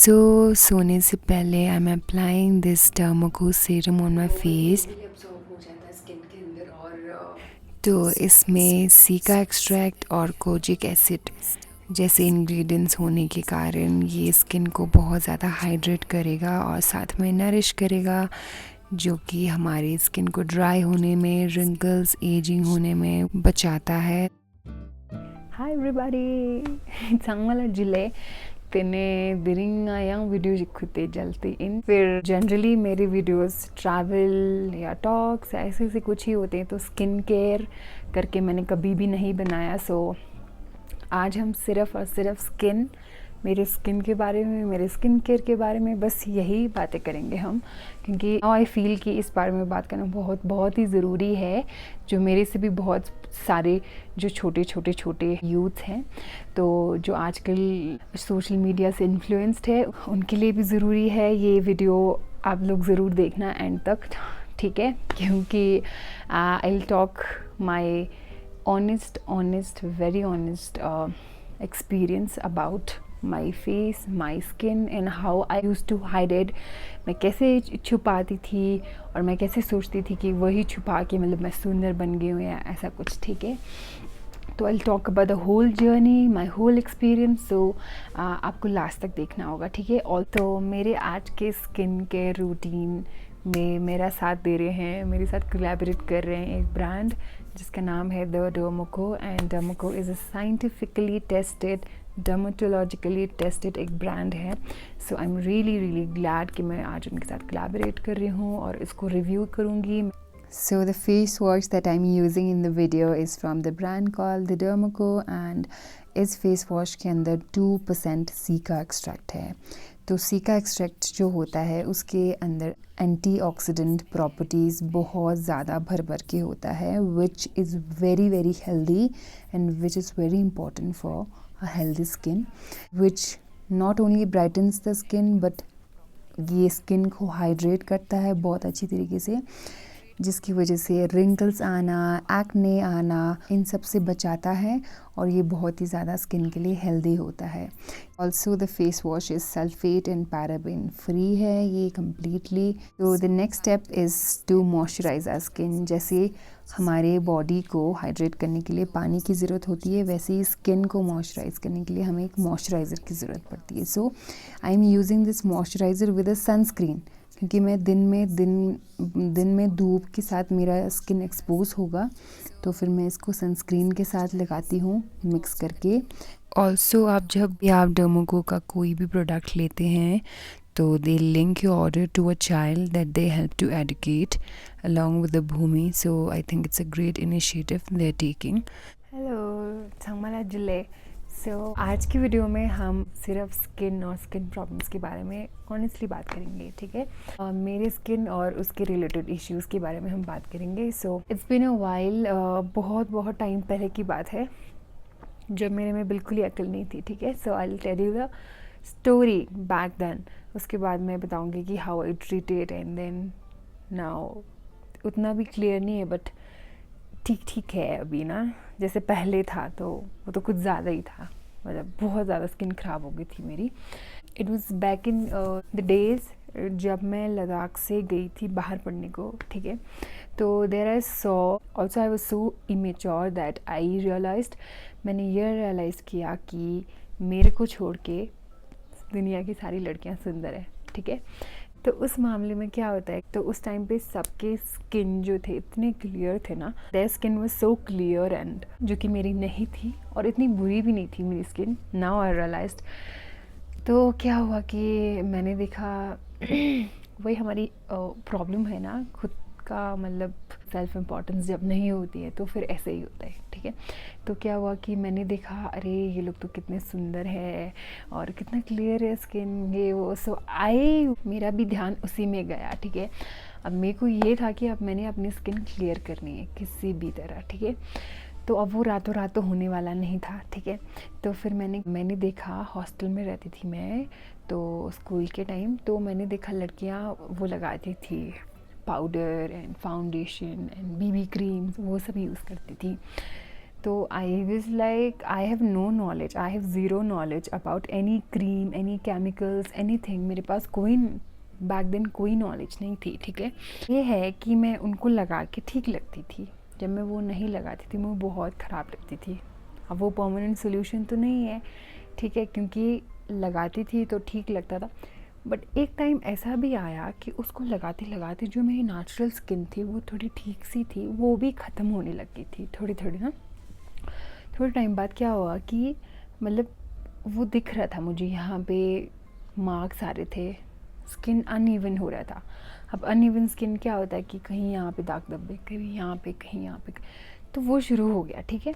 सोने से पहले I am applying this Derma Co serum on my face. Absorb हो जाता है स्किन के अंदर और तो इसमें सीका एक्सट्रैक्ट और कोजिक एसिड जैसे इंग्रेडिएंट्स होने के कारण ये स्किन को बहुत ज़्यादा हाइड्रेट करेगा और साथ में नरिश करेगा, जो कि हमारी स्किन को ड्राई होने में, रिंकल्स, एजिंग होने में बचाता है। हाय एवरीबॉडी चांगला जिले तेने दिरिंगा yang वीडियो जिखुते जलते इन फिर जनरली मेरे वीडियोस ट्रैवल या टॉक्स ऐसे से कुछ ही होते हैं, तो स्किन केयर करके मैंने कभी भी नहीं बनाया। सो आज हम सिर्फ़ और सिर्फ मेरे स्किन के बारे में, मेरे स्किन केयर के बारे में बस यही बातें करेंगे हम, क्योंकि आई फील कि इस बारे में बात करना बहुत बहुत ही ज़रूरी है। जो मेरे से भी बहुत सारे जो छोटे यूथ हैं, तो जो आजकल सोशल मीडिया से इन्फ्लुएंस्ड है, उनके लिए भी ज़रूरी है ये वीडियो। आप लोग ज़रूर देखना एंड तक, ठीक है? क्योंकि I will talk my honest, very honest experience about my face, my skin and how I used to hide it। मैं कैसे छुपाती थी और मैं कैसे सोचती थी कि वही छुपा के मतलब मैं सुंदर बन गई हूँ या ऐसा कुछ, ठीक है? तो I talk about the whole journey, my whole experience. So आपको लास्ट तक देखना होगा, ठीक है? और तो मेरे आज के स्किन केयर रूटीन में मेरा साथ दे रहे हैं, मेरे साथ कोलैबोरेट कर रहे हैं एक ब्रांड जिसका नाम है the Derma Co. And Derma Co is a scientifically tested, dermatologically tested एक ब्रांड है। So I am really glad कि मैं आज उनके साथ कोलैबोरेट कर रही हूँ और इसको रिव्यू करूँगी। So the face wash that I'm using in the video is from the brand called the Dermaco, and इस फेस वॉश के अंदर 2% सीका एक्सट्रैक्ट है। तो सीका एक्सट्रैक्ट जो होता है उसके अंदर एंटीऑक्सीडेंट प्रॉपर्टीज़ बहुत ज़्यादा भर के होता है, which is very healthy and which is very important for a healthy skin, which not only brightens the skin but ये स्किन को हाइड्रेट करता है बहुत अच्छी तरीके से, जिसकी वजह से रिंकल्स आना, एक्ने आना, इन सब से बचाता है और ये बहुत ही ज़्यादा स्किन के लिए हेल्दी होता है। Also the face wash is sulphate and paraben free है ये कम्प्लीटली। तो the next step is to moisturise our skin. जैसे हमारे बॉडी को हाइड्रेट करने के लिए पानी की ज़रूरत होती है, वैसे ही स्किन को मॉइस्चराइज करने के लिए हमें एक मॉइस्चराइज़र की ज़रूरत पड़ती है। So I am using this moisturiser with a sunscreen, क्योंकि मैं दिन में धूप के साथ मेरा स्किन एक्सपोज होगा, तो फिर मैं इसको सनस्क्रीन के साथ लगाती हूँ मिक्स करके। ऑल्सो आप जब भी आप डर्माको का कोई भी प्रोडक्ट लेते हैं तो they link your order to a child that they help to educate along with the Bhumi. So I think it's a great initiative they are taking. Hello चांगमाला जिले। सो आज की वीडियो में हम सिर्फ स्किन और स्किन प्रॉब्लम्स के बारे में ऑनेस्टली बात करेंगे, ठीक है? मेरे स्किन और उसके रिलेटेड इश्यूज़ के बारे में हम बात करेंगे। So it's been a while, बहुत टाइम पहले की बात है जब मेरे में बिल्कुल ही अक्ल नहीं थी, ठीक है? So I will tell you the story back then. उसके बाद मैं बताऊँगी कि how I treated and then now. उतना भी क्लियर नहीं है बट ठीक है अभी ना, जैसे पहले था तो वो तो कुछ ज़्यादा ही था, मतलब बहुत ज़्यादा स्किन ख़राब हो गई थी मेरी। It was back in the days जब मैं लद्दाख से गई थी बाहर पढ़ने को, ठीक है? तो there I saw also I was so immature that I realised, मैंने ये रियलाइज़ किया कि मेरे को छोड़ के दुनिया की सारी लड़कियां सुंदर है, ठीक है? तो उस मामले में क्या होता है, तो उस टाइम पे सबके स्किन जो थे इतने क्लियर थे ना, their skin was so clear and जो कि मेरी नहीं थी और इतनी बुरी भी नहीं थी मेरी स्किन। Now I realised. तो क्या हुआ कि मैंने देखा वही हमारी प्रॉब्लम है ना, खुद का मतलब सेल्फ इम्पोर्टेंस जब नहीं होती है तो फिर ऐसे ही होता है, ठीक है? तो क्या हुआ कि मैंने देखा, अरे ये लोग तो कितने सुंदर है और कितना क्लियर है स्किन, ये वो। सो मेरा भी ध्यान उसी में गया, ठीक है? अब मेरे को ये था कि अब मैंने अपनी स्किन क्लियर करनी है किसी भी तरह, ठीक है? तो अब वो रातों रात तो होने वाला नहीं था, ठीक है? तो फिर मैंने देखा, हॉस्टल में रहती थी मैं तो स्कूल के टाइम, तो मैंने देखा लड़कियां वो लगाती थी powder and foundation and BB creams, वो सब यूज़ करती थी। तो I was like I have no knowledge, I have zero knowledge about any cream, any chemicals, any thing. मेरे पास कोई बैक देन कोई नॉलेज नहीं थी, ठीक है। ये है कि मैं उनको लगा के ठीक लगती थी, जब मैं वो नहीं लगाती थी मुझे बहुत ख़राब लगती थी। अब वो परमानेंट सोल्यूशन तो नहीं है, ठीक है, क्योंकि लगाती थी तो ठीक लगता था। बट एक टाइम ऐसा भी आया कि उसको लगाते लगाते जो मेरी नेचुरल स्किन थी वो थोड़ी ठीक सी थी, वो भी ख़त्म होने लगी थी थोड़ी थोड़ी ना। थोड़े टाइम बाद क्या हुआ कि मतलब वो दिख रहा था मुझे, यहाँ पे मार्क्स आ रहे थे, स्किन अनइवन हो रहा था। अब अनइवन स्किन क्या होता है कि कहीं यहाँ पे दाग धब्बे, कहीं यहाँ पे, कहीं यहाँ पे, तो वो शुरू हो गया, ठीक है।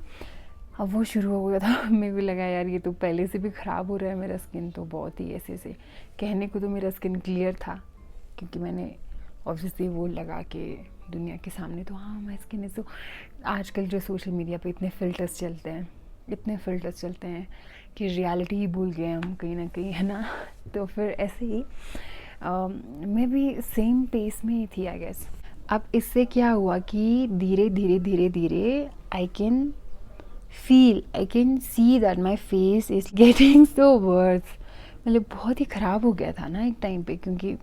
अब वो शुरू हो गया था मेरे को लगा यार ये तो पहले से भी ख़राब हो रहा है मेरा स्किन, तो बहुत ही ऐसे से कहने को तो मेरा स्किन क्लियर था क्योंकि मैंने ऑब्वियसली वो लगा के दुनिया के सामने, तो हाँ माय स्किन इज़। तो आजकल जो सोशल मीडिया पे इतने फ़िल्टर्स चलते हैं, इतने फ़िल्टर्स चलते हैं कि रियलिटी ही भूल गए हम कहीं ना कहीं, है ना। तो फिर ऐसे ही मैं भी सेम पेस में ही थी आई गेस। अब इससे क्या हुआ कि धीरे धीरे धीरे धीरे I can see that my face is getting so worse. मतलब बहुत ही ख़राब हो गया था ना एक टाइम पे, क्योंकि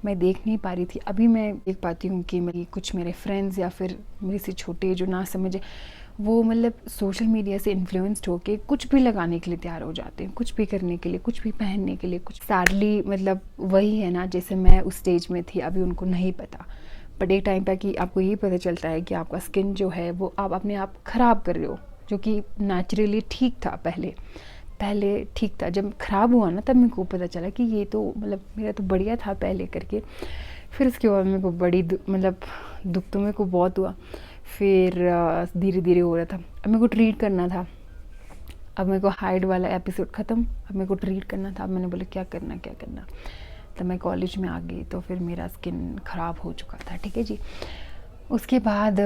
मैं देख नहीं पा रही थी। अभी मैं देख पाती हूँ कि मेरी कुछ मेरे फ्रेंड्स या फिर मेरे से छोटे जो ना समझे, वो मतलब सोशल मीडिया से इन्फ्लुएंस्ड होके कुछ भी लगाने के लिए तैयार हो जाते हैं, कुछ भी करने के लिए, कुछ भी पहनने के लिए। कुछ सैडली मतलब वही है ना, जैसे मैं उस स्टेज में थी, अभी उनको नहीं पता। बट एक टाइम पर कि आपको ये पता चलता है कि आपका स्किन जो है वो आप अपने आप ख़राब कर रहे हो, जो कि नेचुरली ठीक था पहले ठीक था। जब ख़राब हुआ ना तब मेरे को पता चला कि ये तो मतलब मेरा तो बढ़िया था पहले करके। फिर उसके बाद मेरे को बड़ी मतलब दुख तो मेरे को बहुत हुआ। फिर धीरे धीरे हो रहा था। अब मेरे को ट्रीट करना था, अब मेरे को हाइड वाला एपिसोड ख़त्म, अब मेरे को ट्रीट करना था। अब मैंने बोला क्या करना। तो मैं कॉलेज में आ गई, तो फिर मेरा स्किन ख़राब हो चुका था, ठीक है जी। उसके बाद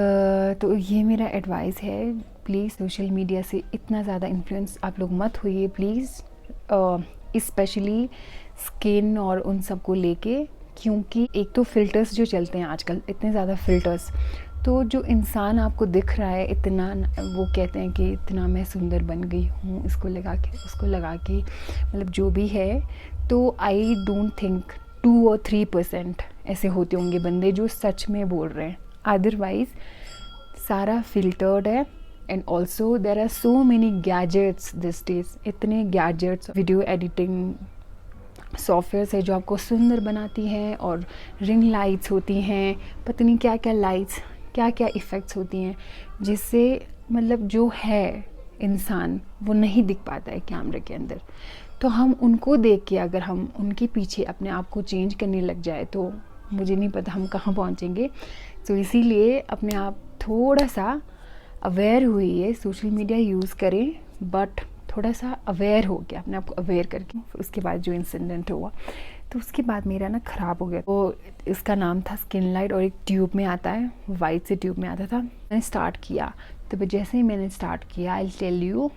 तो ये मेरा एडवाइस है, प्लीज़ सोशल मीडिया से इतना ज़्यादा इन्फ्लुएंस आप लोग मत होइए प्लीज़, स्पेशली स्किन और उन सब को लेके। क्योंकि एक तो फ़िल्टर्स जो चलते हैं आजकल, इतने ज़्यादा फ़िल्टर्स, तो जो इंसान आपको दिख रहा है इतना, वो कहते हैं कि इतना मैं सुंदर बन गई हूँ इसको लगा के, उसको लगा के, मतलब जो भी है। तो आई डोंट थिंक 2 और 3% ऐसे होते होंगे बंदे जो सच में बोल रहे हैं, अदरवाइज़ सारा फिल्टर्ड है। And also there are so many gadgets this days, इतने गैजेट्स, वीडियो एडिटिंग सॉफ्टवेयर्स है जो आपको सुंदर बनाती हैं, और रिंग लाइट्स होती हैं, पता नहीं क्या क्या लाइट्स, क्या क्या इफ़ेक्ट्स होती हैं, जिससे मतलब जो है इंसान वो नहीं दिख पाता है कैमरे के अंदर। तो हम उनको देख के अगर हम उनके पीछे अपने आप को चेंज करने लग जाए तो मुझे नहीं पता हम कहाँ पहुँचेंगे। तो इसीलिए अपने आप थोड़ा सा अवेयर हुई, सोशल मीडिया यूज़ करें बट थोड़ा सा अवेयर हो गया, अपने आप को अवेयर करके। उसके बाद जो इंसिडेंट हुआ तो उसके बाद मेरा ना ख़राब हो गया। तो इसका नाम था स्किन लाइट, और एक ट्यूब में आता है, वाइट से ट्यूब में आता था। मैंने स्टार्ट किया, तो जैसे ही मैंने स्टार्ट किया, आई टेल यू,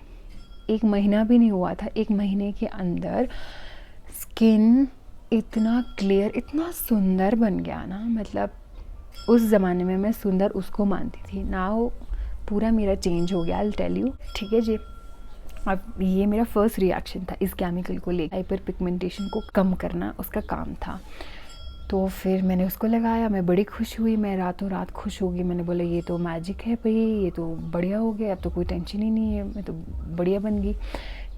1 महीना भी नहीं हुआ था, 1 महीने के अंदर स्किन इतना क्लियर, इतना सुंदर बन गया ना। मतलब उस ज़माने में मैं सुंदर उसको मानती थी, नाउ पूरा मेरा चेंज हो गया, आई टेल यू, ठीक है जी। अब ये मेरा फर्स्ट रिएक्शन था इस केमिकल को लेकर, हाइपर पिगमेंटेशन को कम करना उसका काम था। तो फिर मैंने उसको लगाया, मैं बड़ी खुश हुई, मैं रातों रात खुश हो गई। मैंने बोला ये तो मैजिक है भाई, ये तो बढ़िया हो गया, अब तो कोई टेंशन ही नहीं है, मैं तो बढ़िया बन गई,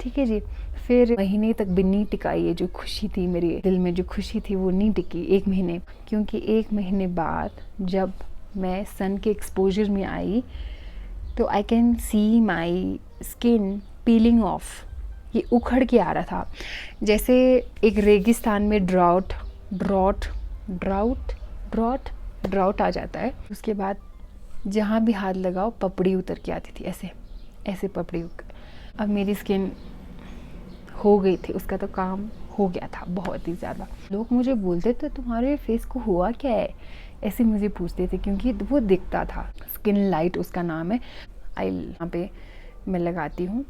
ठीक है जी। फिर महीने तक भी नहीं टिका ये जो खुशी थी मेरे दिल में, जो खुशी थी वो नहीं टिकी 1 महीने। क्योंकि 1 महीने बाद जब मैं सन के एक्सपोजर में आई तो आई can C my skin piling of, ये उखड़ के आ रहा था, जैसे एक रेगिस्तान में ड्राउट आ जाता है। उसके बाद जहाँ भी हाथ लगाओ पपड़ी उतर के आती थी, ऐसे पपड़ी। अब मेरी स्किन हो गई थी, उसका तो काम हो गया था बहुत ही ज़्यादा। लोग मुझे बोलते थे तुम्हारे फेस को हुआ क्या है, ऐसे मुझे पूछते थे, क्योंकि वो दिखता था। स्किन लाइट उसका नाम है, आई यहाँ पे मैं लगाती हूँ।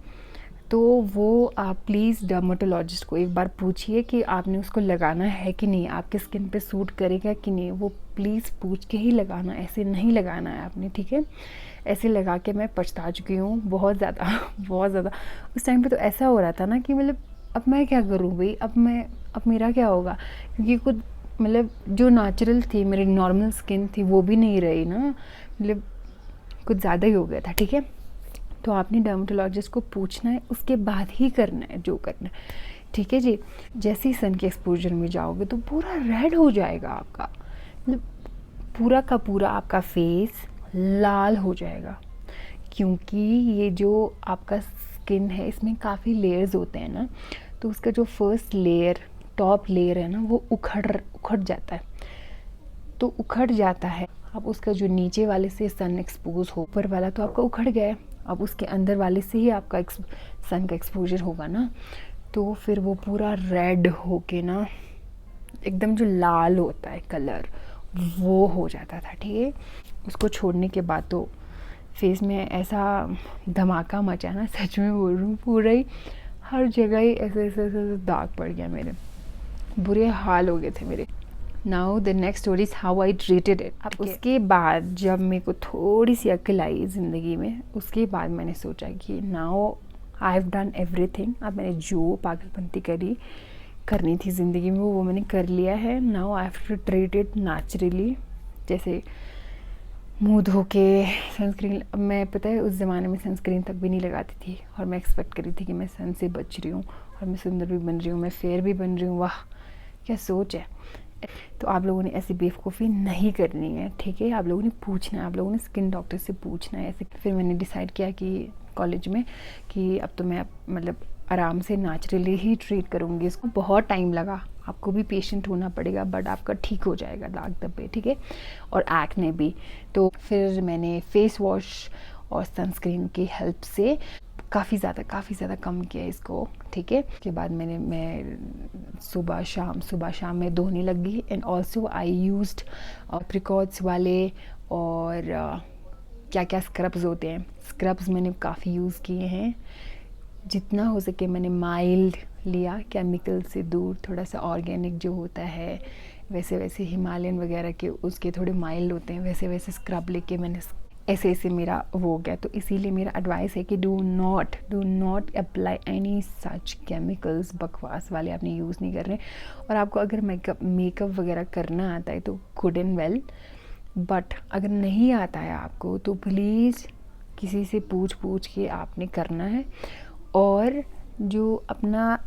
तो वो आप प्लीज़ डर्मेटोलॉजिस्ट को एक बार पूछिए कि आपने उसको लगाना है कि नहीं, आपके स्किन पे सूट करेगा कि नहीं, वो प्लीज़ पूछ के ही लगाना, ऐसे नहीं लगाना है आपने, ठीक है। ऐसे लगा के मैं पछता चुकी हूँ बहुत ज़्यादा बहुत ज़्यादा। उस टाइम पे तो ऐसा हो रहा था ना कि मतलब अब मैं क्या करूँ भाई, अब मेरा क्या होगा, क्योंकि कुछ मतलब जो नेचुरल थी, मेरी नॉर्मल स्किन थी, वो भी नहीं रही ना, मतलब कुछ ज़्यादा ही हो गया था, ठीक है। तो आपने डर्मेटोलॉजिस्ट को पूछना है, उसके बाद ही करना है जो करना है, ठीक है जी। जैसे ही सन के एक्सपोजर में जाओगे तो पूरा रेड हो जाएगा आपका, मतलब पूरा का पूरा आपका फेस लाल हो जाएगा, क्योंकि ये जो आपका स्किन है इसमें काफ़ी लेयर्स होते हैं ना, तो उसका जो फर्स्ट लेयर, टॉप लेयर है ना, वो उखड़ जाता है। तो उखड़ जाता है, अब उसका जो नीचे वाले से सन एक्सपोज हो, ऊपर वाला तो आपका उखड़ गया है, अब उसके अंदर वाले से ही आपका सन का एक्सपोजर होगा ना, तो फिर वो पूरा रेड होके ना एकदम जो लाल होता है कलर, वो हो जाता था, ठीक है। उसको छोड़ने के बाद तो फेस में ऐसा धमाका मचा ना, सच में बोल रही हूँ, पूरा ही हर जगह ही ऐसे ऐसे ऐसे दाग पड़ गया, मेरे बुरे हाल हो गए थे मेरे। Now the next story is how I treated it. अब उसके बाद जब मेरे को थोड़ी सी अक्ल आई ज़िंदगी में, उसके बाद मैंने सोचा कि now I have done everything. अब मैंने जो पागलपंती करनी थी ज़िंदगी में वो मैंने कर लिया है। Now I have to treat it naturally, जैसे मुँह धो के सनस्क्रीन। अब मैं पता है उस ज़माने में सनस्क्रीन तक भी नहीं लगाती थी, और मैं एक्सपेक्ट करी थी कि मैं सन से बच रही हूँ और मैं सुंदर भी बन रही हूँ, मैं फेयर भी बन रही हूँ। वाह क्या सोच है। तो आप लोगों ने ऐसी बेवकूफ़ी नहीं करनी है, ठीक है। आप लोगों ने पूछना है, आप लोगों ने स्किन डॉक्टर से पूछना है ऐसे। फिर मैंने डिसाइड किया कि कॉलेज में कि अब तो मैं मतलब आराम से नेचुरली ही ट्रीट करूँगी इसको। बहुत टाइम लगा, आपको भी पेशेंट होना पड़ेगा, बट आपका ठीक हो जाएगा दाग धब्बे, ठीक है, और एक्ने भी। तो फिर मैंने फेस वॉश और सनस्क्रीन की हेल्प से काफ़ी ज़्यादा कम किया इसको, ठीक है। उसके बाद मैं सुबह शाम में धोने लगी। एंड ऑल्सो आई यूज्ड प्रिकॉट्स वाले और क्या क्या स्क्रब्स होते हैं, स्क्रब्स मैंने काफ़ी यूज़ किए हैं। जितना हो सके मैंने माइल्ड लिया, केमिकल से दूर, थोड़ा सा ऑर्गेनिक जो होता है, वैसे हिमालयन वगैरह के उसके थोड़े माइल्ड होते हैं, वैसे स्क्रब लेके मैंने ऐसे मेरा वो हो गया। तो इसीलिए मेरा एडवाइस है कि do not apply any such chemicals, बकवास वाले आपने यूज़ नहीं कर रहे। और आपको अगर मेकअप वगैरह करना आता है तो गुड एंड वेल, बट अगर नहीं आता है आपको तो प्लीज़ किसी से पूछ के आपने करना है। और जो अपना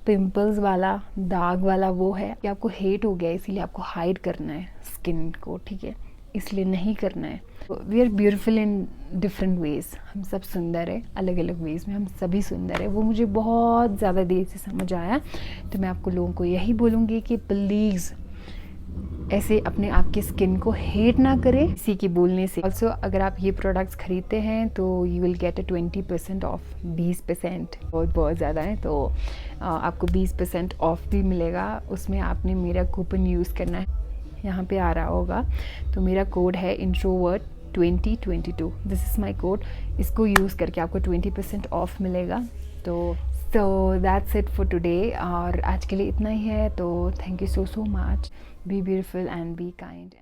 पिंपल्स वाला, दाग वाला वो है कि आपको हेट हो गया, इसीलिए आपको हाइड करना है स्किन को, ठीक है, इसलिए नहीं करना है। We are beautiful in different ways, हम सब सुंदर है अलग अलग वेज़ में, हम सभी सुंदर है। वो मुझे बहुत ज़्यादा देर से समझ आया। तो मैं आपको लोगों को यही बोलूँगी कि प्लीज़ ऐसे अपने आप की स्किन को हेट ना करें किसी के बोलने से। ऑल्सो अगर आप ये प्रोडक्ट्स खरीदते हैं तो you will get a 20% of, 20% बहुत ज़्यादा है, तो आपको 20% ऑफ भी मिलेगा। उसमें आपने मेरा कूपन यूज़ करना है, यहाँ पे आ रहा होगा। तो मेरा कोड है introvert 2022, this is my code. इसको यूज़ करके आपको 20% ऑफ मिलेगा। तो दैट्स इट फॉर टुडे, और आज के लिए इतना ही है। तो thank you so much. Be beautiful and be kind.